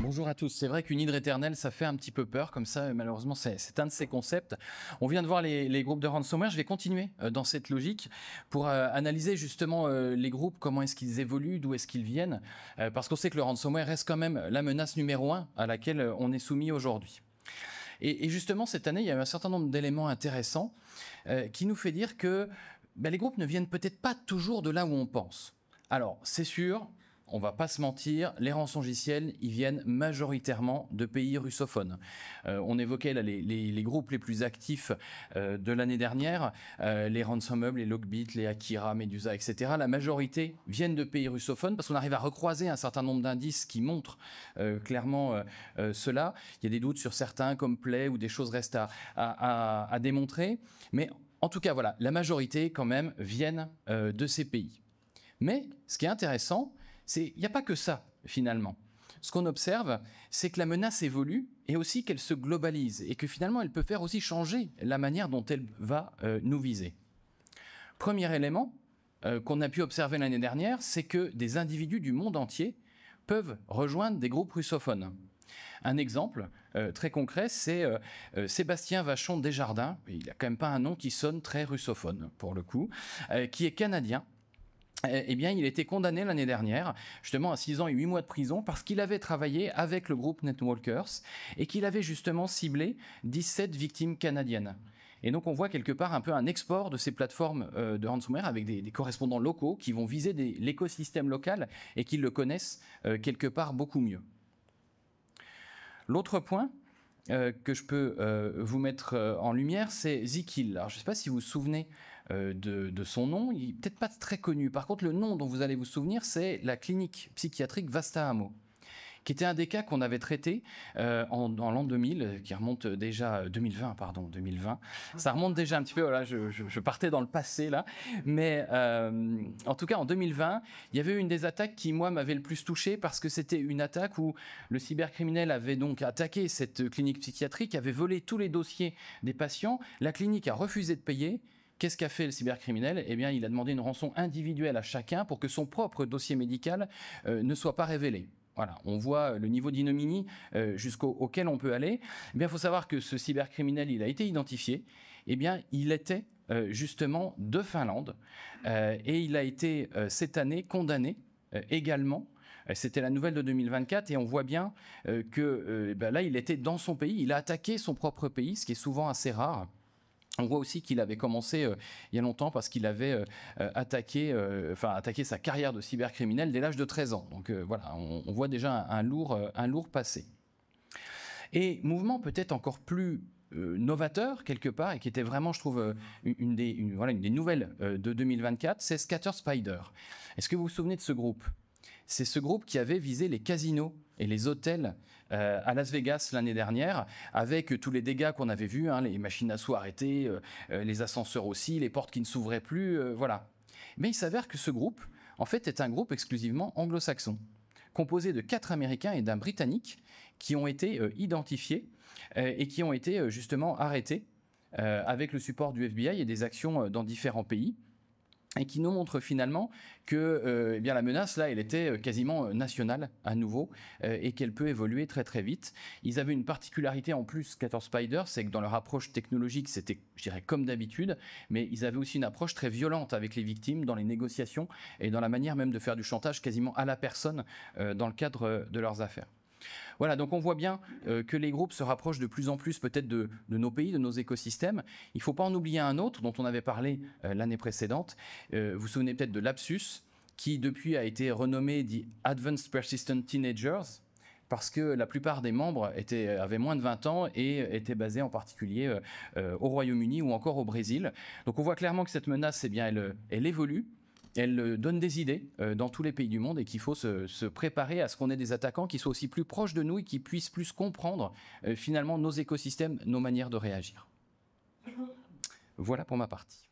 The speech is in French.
Bonjour à tous. C'est vrai qu'une hydre éternelle, ça fait un petit peu peur, comme ça, malheureusement, c'est un de ces concepts. On vient de voir les groupes de ransomware. Je vais continuer dans cette logique pour analyser justement les groupes, comment est-ce qu'ils évoluent, d'où est-ce qu'ils viennent, parce qu'on sait que le ransomware reste quand même la menace numéro 1 à laquelle on est soumis aujourd'hui. Et justement, cette année, il y a eu un certain nombre d'éléments intéressants qui nous fait dire que les groupes ne viennent peut-être pas toujours de là où on pense. Alors, c'est sûr, on va pas se mentir, les rançongiciels, ils viennent majoritairement de pays russophones. On évoquait là, les groupes les plus actifs de l'année dernière, les Ransomhub, les Lockbit, les Akira, Medusa, etc. La majorité viennent de pays russophones parce qu'on arrive à recroiser un certain nombre d'indices qui montrent clairement cela. Il y a des doutes sur certains comme Play où des choses restent à démontrer. Mais en tout cas, voilà, la majorité quand même viennent de ces pays. Mais ce qui est intéressant, il n'y a pas que ça, finalement. Ce qu'on observe, c'est que la menace évolue et aussi qu'elle se globalise et que finalement, elle peut faire aussi changer la manière dont elle va nous viser. Premier élément qu'on a pu observer l'année dernière, c'est que des individus du monde entier peuvent rejoindre des groupes russophones. Un exemple très concret, c'est Sébastien Vachon Desjardins, il n'a quand même pas un nom qui sonne très russophone pour le coup, qui est canadien. Eh bien, il a été condamné l'année dernière, justement à 6 ans et 8 mois de prison, parce qu'il avait travaillé avec le groupe Netwalkers et qu'il avait justement ciblé 17 victimes canadiennes. Et donc, on voit quelque part un peu un export de ces plateformes de ransomware avec des correspondants locaux qui vont viser l'écosystème local et qui le connaissent quelque part beaucoup mieux. L'autre point que je peux vous mettre en lumière, c'est Zikil. Alors, je ne sais pas si vous vous souvenez de son nom, il n'est peut-être pas très connu. Par contre, le nom dont vous allez vous souvenir, c'est la clinique psychiatrique Vasta-Amo, qui était un des cas qu'on avait traité en l'an 2000, qui remonte déjà 2020, pardon, 2020. Ça remonte déjà un petit peu, voilà, je partais dans le passé là, mais en tout cas en 2020, il y avait eu une des attaques qui moi m'avait le plus touché parce que c'était une attaque où le cybercriminel avait donc attaqué cette clinique psychiatrique, avait volé tous les dossiers des patients, la clinique a refusé de payer. Qu'est-ce qu'a fait le cybercriminel? Eh bien, il a demandé une rançon individuelle à chacun pour que son propre dossier médical ne soit pas révélé. Voilà, on voit le niveau d'ignominie jusqu'auquel on peut aller. Eh bien, il faut savoir que ce cybercriminel, il a été identifié. Eh bien, il était justement de Finlande et il a été cette année condamné également. C'était la nouvelle de 2024 et on voit bien que là, il était dans son pays. Il a attaqué son propre pays, ce qui est souvent assez rare. On voit aussi qu'il avait commencé il y a longtemps parce qu'il avait attaqué sa carrière de cybercriminel dès l'âge de 13 ans. Donc voilà, on voit déjà un lourd passé. Et mouvement peut-être encore plus novateur quelque part et qui était vraiment, je trouve, une des nouvelles de 2024, c'est Scatter Spider. Est-ce que vous vous souvenez de ce groupe ? C'est ce groupe qui avait visé les casinos et les hôtels à Las Vegas l'année dernière, avec tous les dégâts qu'on avait vus, hein, les machines à sous arrêtées, les ascenseurs aussi, les portes qui ne s'ouvraient plus, voilà. Mais il s'avère que ce groupe, en fait, est un groupe exclusivement anglo-saxon, composé de 4 Américains et d'un Britannique qui ont été identifiés et qui ont été justement arrêtés avec le support du FBI et des actions dans différents pays. Et qui nous montre finalement que la menace, là, elle était quasiment nationale à nouveau et qu'elle peut évoluer très très vite. Ils avaient une particularité en plus, Scatter Spider, c'est que dans leur approche technologique, c'était, je dirais, comme d'habitude, mais ils avaient aussi une approche très violente avec les victimes dans les négociations et dans la manière même de faire du chantage quasiment à la personne dans le cadre de leurs affaires. Voilà, donc on voit bien que les groupes se rapprochent de plus en plus peut-être de nos pays, de nos écosystèmes. Il ne faut pas en oublier un autre dont on avait parlé l'année précédente. Vous vous souvenez peut-être de Lapsus, qui depuis a été renommé The Advanced Persistent Teenagers, parce que la plupart des membres avaient moins de 20 ans et étaient basés en particulier au Royaume-Uni ou encore au Brésil. Donc on voit clairement que cette menace, eh bien, elle évolue. Elle donne des idées dans tous les pays du monde et qu'il faut se préparer à ce qu'on ait des attaquants qui soient aussi plus proches de nous et qui puissent plus comprendre finalement nos écosystèmes, nos manières de réagir. Voilà pour ma partie.